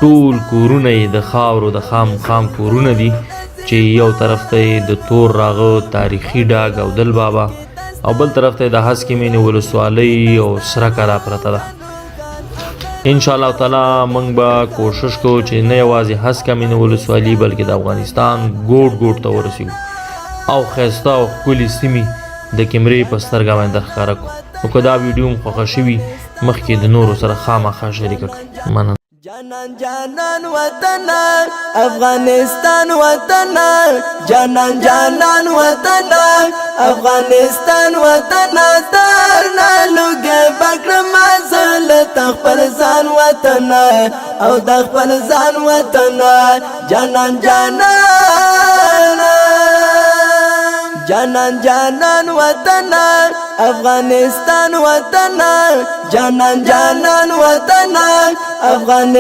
ټول کورونه یې د خاورو د خام کورونه دي چې یو طرف ته یې د تور راغه تاریخي ډاګ او دل بابا او بل طرف ته یې د هسکې مینې ولسوالۍ او سره کلا پرته ده. انشاءالله تعالی موږ به کوشش کوو چې نه یوازې هسکه مینې ولسوالي بلکې د افغانستان ګوټ ته ورسیږو او ښایسته او ښکلې سیمې د کیمرې په سترګه باندې درښکاره کړو. نو که دا ویډیو مو خوښه شوي مخکې د نورو سره خامخا شریکه کړئ. مننه. جانان جانان وطن افغانستان وطن جانان جانان وطن افغانستان وطن تر نالوګه بکرم زل تخپل ځان وطن او د خپل ځان وطن جانان جانان جانان جانان وطن افغانستان وطن جانان جانان وطن افغانستان